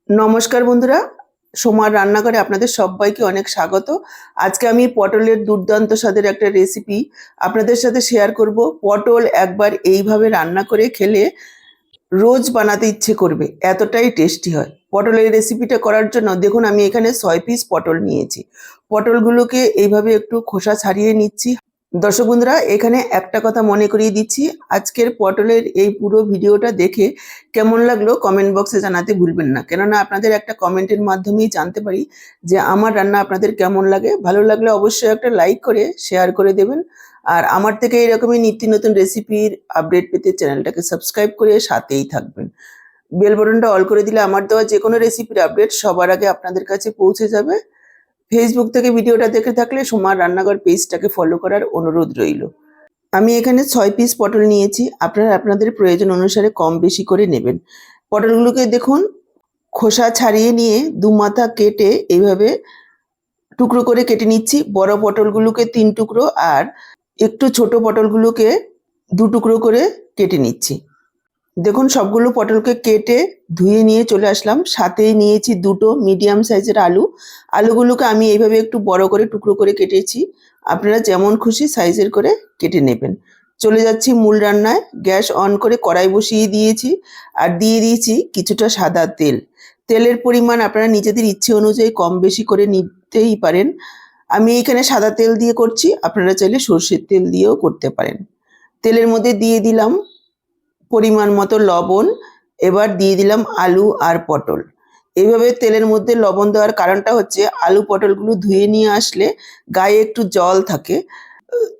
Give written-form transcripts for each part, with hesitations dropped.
নমস্কার বন্ধুরা, সোমার রান্নাঘরে আপনাদের সবাইকে অনেক স্বাগত। আজকে আমি পটলের দুর্দান্ত স্বাদের একটা রেসিপি আপনাদের সাথে শেয়ার করব। পটল একবার এইভাবে রান্না করে খেলে রোজ বানাতে ইচ্ছে করবে, এতটাই টেস্টি হয়। পটলের রেসিপিটা করার জন্য দেখুন আমি এখানে 6 পিস পটল নিয়েছি। পটলগুলোকে এইভাবে একটু খোসা ছাড়িয়ে নিচ্ছি। দর্শক বন্ধুরা, এখানে একটা কথা মনে করিয়ে দিচ্ছি, আজকের পটলের এই পুরো ভিডিওটা দেখে কেমন লাগলো কমেন্ট বক্সে জানাতে ভুলবেন না, কেননা আপনাদের একটা কমেন্টের মাধ্যমেই জানতে পারি যে আমার রান্না আপনাদের কেমন লাগে। ভালো লাগলে অবশ্যই একটা লাইক করে শেয়ার করে দেবেন। আর আমার থেকে এরকমই নিত্য নতুন রেসিপির আপডেট পেতে চ্যানেলটাকে সাবস্ক্রাইব করে সাথেই থাকবেন। বেল বাটনটা অল করে দিলে আমার দেওয়া যে কোনো রেসিপির আপডেট সবার আগে আপনাদের কাছে পৌঁছে যাবে। ফেসবুক থেকে ভিডিওটা দেখে থাকলে সোমার রান্নাঘর পেজটাকে ফলো করার অনুরোধ রইল। আমি এখানে 6 পিস পটল নিয়েছি, আপনারা আপনাদের প্রয়োজন অনুসারে কম বেশি করে নেবেন। পটলগুলোকে দেখুন খোসা ছাড়িয়ে নিয়ে দু মাথা কেটে এইভাবে টুকরো করে কেটে নিচ্ছি। বড় পটলগুলোকে 3 টুকরো আর একটু ছোট পটলগুলোকে 2 টুকরো করে কেটে নিচ্ছি। দেখুন সবগুলো পটলকে কেটে ধুয়ে নিয়ে চলে আসলাম। সাথেই নিয়েছি দুটো মিডিয়াম সাইজের আলু। আলুগুলোকে আমি এইভাবে একটু বড় করে টুকরো করে কেটেছি, আপনারা যেমন খুশি সাইজের করে কেটে নেবেন। চলে যাচ্ছি মূল রান্নায়। গ্যাস অন করে কড়াই বসিয়ে দিয়েছি আর দিয়ে দিয়েছি কিছুটা সাদা তেল। তেলের পরিমাণ আপনারা নিজেদের ইচ্ছে অনুযায়ী কম বেশি করে নিতেই পারেন। আমি এখানে সাদা তেল দিয়ে করছি, আপনারা চাইলে সর্ষের তেল দিয়েও করতে পারেন। তেলের মধ্যে দিয়ে দিলাম পরিমাণ মতো লবণ। এবার দিয়ে দিলাম আলু আর পটল। এইভাবে তেলের মধ্যে লবণ দেওয়ার কারণটা হচ্ছে আলু পটলগুলো ধুয়ে নিয়ে আসলে গায়ে একটু জল থাকে,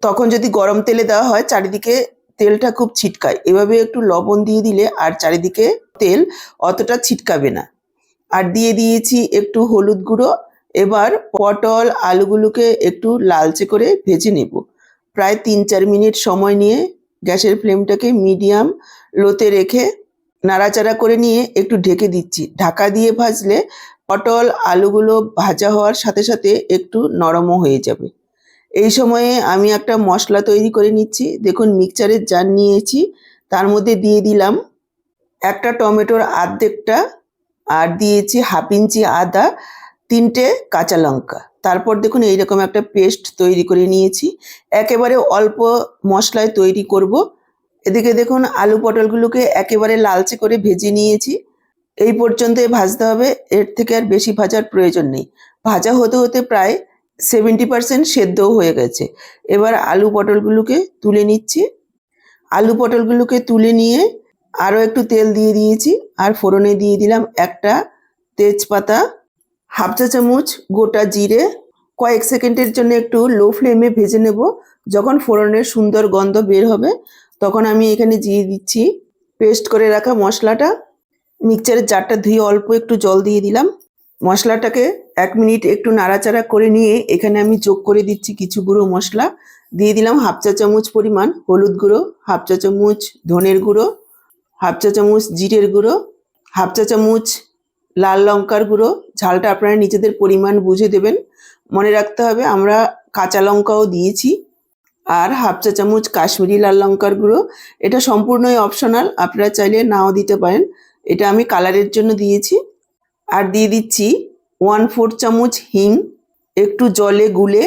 তখন যদি গরম তেলে দেওয়া হয় চারিদিকে তেলটা খুব ছিটকায়। এভাবে একটু লবণ দিয়ে দিলে আর চারিদিকে তেল অতটা ছিটকাবে না। আর দিয়ে দিয়েছি একটু হলুদ গুঁড়ো। এবার পটল আলুগুলোকে একটু লালচে করে ভেজে নেব। প্রায় 3-4 মিনিট সময় নিয়ে গ্যাসের ফ্লেমটাকে মিডিয়াম লোতে রেখে নাড়াচাড়া করে নিয়ে একটু ঢেকে দিচ্ছি। ঢাকা দিয়ে ভাজলে পটল আলুগুলো ভাজা হওয়ার সাথে সাথে একটু নরমও হয়ে যাবে। এই সময়ে আমি একটা মশলা তৈরি করে নিচ্ছি। দেখুন মিক্সচারের জার নিয়েছি, তার মধ্যে দিয়ে দিলাম একটা টমেটোর আর্ধেকটা, আর দিয়েছি হাফ ইঞ্চি আদা, 3টে কাঁচা লঙ্কা। তারপর দেখুন এইরকম একটা পেস্ট তৈরি করে নিয়েছি। একেবারে অল্প মশলায় তৈরি করব। এদিকে দেখুন আলু পটলগুলোকে একেবারে লালচে করে ভেজে নিয়েছি। এই পর্যন্তই ভাজতে হবে, এর থেকে আর বেশি ভাজার প্রয়োজন নেই। ভাজা হতে হতে প্রায় 70% সেদ্ধও হয়ে গেছে। এবার আলু পটলগুলোকে তুলে নিচ্ছি। আলু পটলগুলোকে তুলে নিয়ে আরও একটু তেল দিয়ে দিয়েছি আর ফোড়নে দিয়ে দিলাম একটা তেজপাতা, হাফ চা চামচ গোটা জিরে। কয়েক সেকেন্ডের জন্য একটু লো ফ্লেমে ভেজে নেব। যখন ফোড়নের সুন্দর গন্ধ বের হবে তখন আমি এখানে দিয়ে দিচ্ছি পেস্ট করে রাখা মশলাটা। মিক্সচারের জারটা ধুয়ে অল্প একটু জল দিয়ে দিলাম। মশলাটাকে 1 মিনিট একটু নাড়াচাড়া করে নিয়ে এখানে আমি যোগ করে দিচ্ছি কিছু গুঁড়ো মশলা। দিয়ে দিলাম হাফ চা চামচ পরিমাণ হলুদ গুঁড়ো, হাফ চা চামচ ধনের গুঁড়ো, হাফ চা চামচ জিরের গুঁড়ো, হাফ চা চামচ লাল লঙ্কার গুঁড়ো। ঝালটা আপনারা নিজেদের পরিমাণ বুঝে দেবেন। মনে রাখতে হবে আমরা কাঁচা লঙ্কাও দিয়েছি। আর হাফ চা চামচ কাশ্মীরি লাল লঙ্কার গুঁড়ো। এটা সম্পূর্ণই অপশনাল, আপনারা চাইলে নাও দিতে পারেন। এটা আমি কালারের জন্য দিয়েছি। আর দিয়ে দিচ্ছি 1/4 চামচ হিং, একটু জলে গুলে।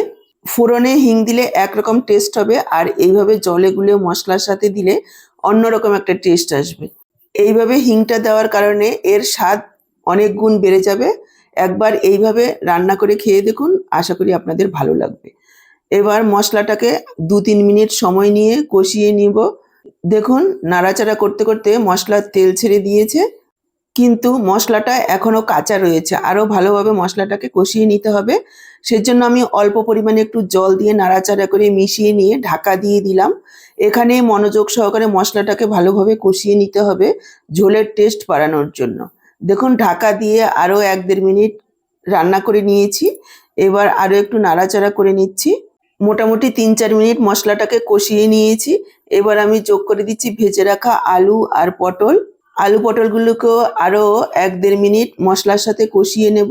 ফোড়নে হিং দিলে একরকম টেস্ট হবে, আর এইভাবে জলে গুলে মশলার সাথে দিলে অন্যরকম একটা টেস্ট আসবে। এইভাবে হিংটা দেওয়ার কারণে এর স্বাদ অনেক গুণ বেড়ে যাবে। একবার এইভাবে রান্না করে খেয়ে দেখুন, আশা করি আপনাদের ভালো লাগবে। এবার মশলাটাকে 2-3 মিনিট সময় নিয়ে কষিয়ে নিব। দেখুন নাড়াচাড়া করতে করতে মশলার তেল ছেড়ে দিয়েছে, কিন্তু মশলাটা এখনো কাঁচা রয়েছে। আরো ভালোভাবে মশলাটাকে কষিয়ে নিতে হবে। সেজন্য আমি অল্প পরিমাণে একটু জল দিয়ে নাড়াচাড়া করে মিশিয়ে নিয়ে ঢাকা দিয়ে দিলাম। এখানে মনোযোগ সহকারে মশলাটাকে ভালোভাবে কষিয়ে নিতে হবে ঝোলের টেস্ট বাড়ানোর জন্য। দেখুন ঢাকা দিয়ে আরো 1-1.5 মিনিট রান্না করে নিয়েছি। এবার আরো একটু নাড়াচাড়া করে নিচ্ছি। মোটামুটি 3-4 মিনিট মশলাটাকে কষিয়ে নিয়েছি। এবার আমি যোগ করে দিচ্ছি ভেজে রাখা আলু আর পটল। আলু পটলগুলোকেও আরও 1-1.5 মিনিট মশলার সাথে কষিয়ে নেব।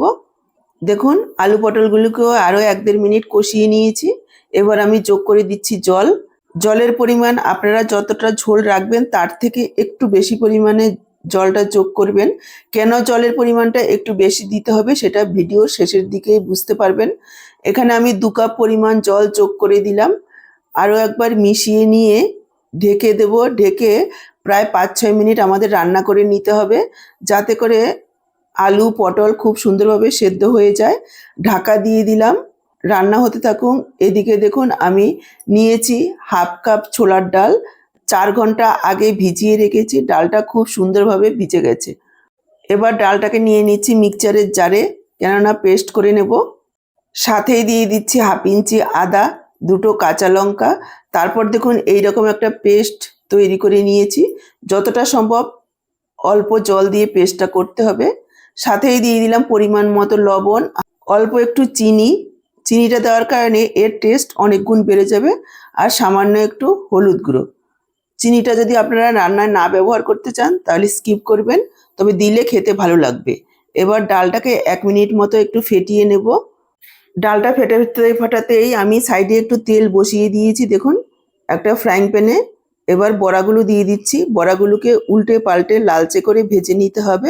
দেখুন আলু পটলগুলোকেও আরও 1-1.5 মিনিট কষিয়ে নিয়েছি। এবার আমি যোগ করে দিচ্ছি জল। জলের পরিমাণ আপনারা যতটা ঝোল রাখবেন তার থেকে একটু বেশি পরিমাণে জলটা যোগ করবেন। কেন জলের পরিমাণটা একটু বেশি দিতে হবে সেটা ভিডিওর শেষের দিকেই বুঝতে পারবেন। এখানে আমি 2 কাপ পরিমাণ জল যোগ করে দিলাম। আরও একবার মিশিয়ে নিয়ে ঢেকে দেব। ঢেকে প্রায় 5-6 মিনিট আমাদের রান্না করে নিতে হবে, যাতে করে আলু পটল খুব সুন্দরভাবে সেদ্ধ হয়ে যায়। ঢাকা দিয়ে দিলাম, রান্না হতে থাকুন। এদিকে দেখুন আমি নিয়েছি হাফ কাপ ছোলার ডাল। 4 ঘন্টা আগে ভিজিয়ে রেখেছি, ডালটা খুব সুন্দরভাবে ভিজে গেছে। এবার ডালটাকে নিয়ে নিচ্ছি মিক্সচারের জারে, কেননা পেস্ট করে নেব। সাথেই দিয়ে দিচ্ছি হাফ ইঞ্চি আদা, 2টো কাঁচা লঙ্কা। তারপর দেখুন এইরকম একটা পেস্ট তৈরি করে নিয়েছি। যতটা সম্ভব অল্প জল দিয়ে পেস্টটা করতে হবে। সাথেই দিয়ে দিলাম পরিমাণ মতো লবণ, অল্প একটু চিনি। চিনিটা দেওয়ার কারণে এর টেস্ট অনেক গুণ বেড়ে যাবে। আর সামান্য একটু হলুদ গুঁড়ো। চিনিটা যদি আপনারা রান্নায় না ব্যবহার করতে চান তাহলে স্কিপ করবেন, তবে দিলে খেতে ভালো লাগবে। এবার ডালটাকে 1 মিনিট মতো একটু ফেটিয়ে নেব। ডালটা ফোটাতেই আমি সাইডে একটু তেল বসিয়ে দিয়েছি দেখুন একটা ফ্রাইং প্যানে। এবার বড়াগুলো দিয়ে দিচ্ছি। বড়াগুলোকে উল্টে পাল্টে লালচে করে ভেজে নিতে হবে।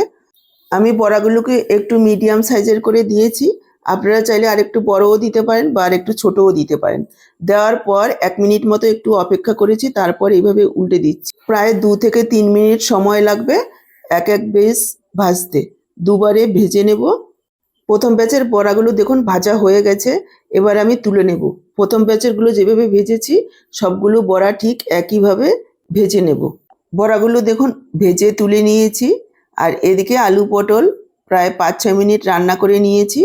আমি বড়াগুলোকে একটু মিডিয়াম সাইজের করে দিয়েছি। আপনারা চাইলে আরেকটু বড়ও দিতে পারেন বা আরেকটু ছোটও দিতে পারেন। দেওয়ার পর 1 মিনিট মতো একটু অপেক্ষা করেছি, তারপর এইভাবে উল্টে দিচ্ছি। প্রায় 2 থেকে 3 মিনিট সময় লাগবে এক বেশ ভাজতে। দুবারে ভেজে নেব। প্রথম ব্যাচের বড়াগুলো দেখুন ভাজা হয়ে গেছে। এবার আমি তুলে নেব। প্রথম ব্যাচেরগুলো যেভাবে ভেজেছি সবগুলো বড়া ঠিক একইভাবে ভেজে নেব। বড়াগুলো দেখুন ভেজে তুলে নিয়েছি। আর এদিকে আলু পটল প্রায় 5-6 মিনিট রান্না করে নিয়েছি।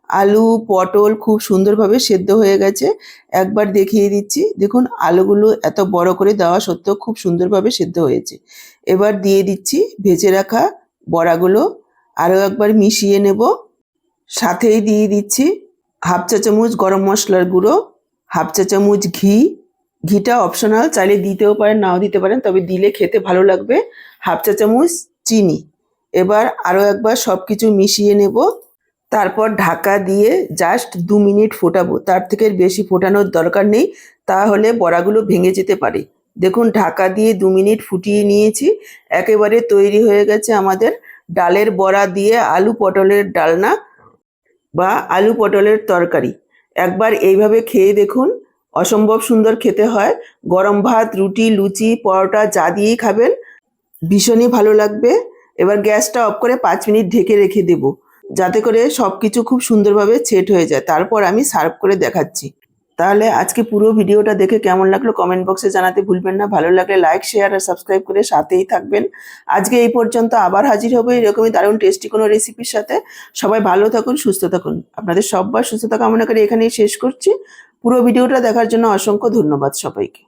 আলু পটল খুব সুন্দরভাবে সেদ্ধ হয়ে গেছে। একবার দেখিয়ে দিচ্ছি, দেখুন আলুগুলো এত বড় করে দেওয়া সত্ত্বেও খুব সুন্দরভাবে সেদ্ধ হয়েছে। এবার দিয়ে দিচ্ছি ভেজে রাখা বড়াগুলো, আরও একবার মিশিয়ে নেব। সাথেই দিয়ে দিচ্ছি হাফ চা চামচ গরম মশলার গুঁড়ো, হাফ চা চামচ ঘি। ঘিটা অপশনাল, চাইলে দিতেও পারেন নাও দিতে পারেন, তবে দিলে খেতে ভালো লাগবে। হাফ চা চামচ চিনি। এবার আরও একবার সব কিছু মিশিয়ে নেব। তারপর ঢাকা দিয়ে জাস্ট 2 মিনিট ফোটাবো, তার থেকে বেশি ফোটানোর দরকার নেই, তাহলে বড়াগুলো ভেঙে যেতে পারে। দেখুন ঢাকা দিয়ে 2 মিনিট ফুটিয়ে নিয়েছি। একেবারে তৈরি হয়ে গেছে আমাদের ডালের বড়া দিয়ে আলু পটলের ডালনা বা আলু পটলের তরকারি। একবার এইভাবে খেয়ে দেখুন, অসম্ভব সুন্দর খেতে হয়। গরম ভাত, রুটি, লুচি, পরোটা যা দিয়েই খাবেন ভীষণই ভালো লাগবে। এবার গ্যাসটা অফ করে 5 মিনিট ঢেকে রেখে দেব, যাতে করে সব কিছু খুব সুন্দরভাবে সেট হয়ে যায়। তারপর আমি সার্ভ করে দেখাচ্ছি। তাহলে আজকে পুরো ভিডিওটা দেখে কেমন লাগলো কমেন্ট বক্সে জানাতে ভুলবেন না। ভালো লাগলে লাইক, শেয়ার আর সাবস্ক্রাইব করে সাথেই থাকবেন। আজকে এই পর্যন্ত, আবার হাজির হবো এরকমই দারুণ টেস্টি কোনো রেসিপির সাথে। সবাই ভালো থাকুন, সুস্থ থাকুন। আপনাদের সবার সুস্থতা কামনা করে এখানেই শেষ করছি। পুরো ভিডিওটা দেখার জন্য অসংখ্য ধন্যবাদ সবাইকে।